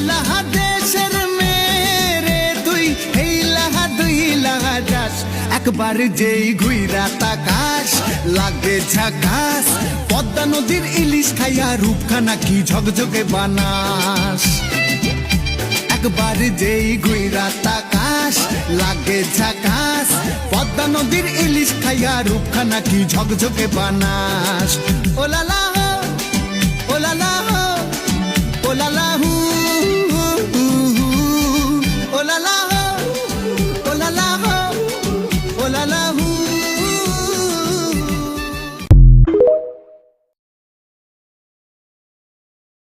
লাহা দেশের মেরে তুই এই লাহা দুই লাহা যাস একবার যেই ঘুইরা তাকাস লাগে ঝাকাস পদ্মা নদীর ইলিশ খাইয়া রূপখানা কি ঝকঝকে বানাস একবার যেই ঘুইরা তাকাস লাগে ঝাকাস পদ্মা নদীর ইলিশ খাইয়া রূপখানা কি ঝকঝকে বানাস ও লালা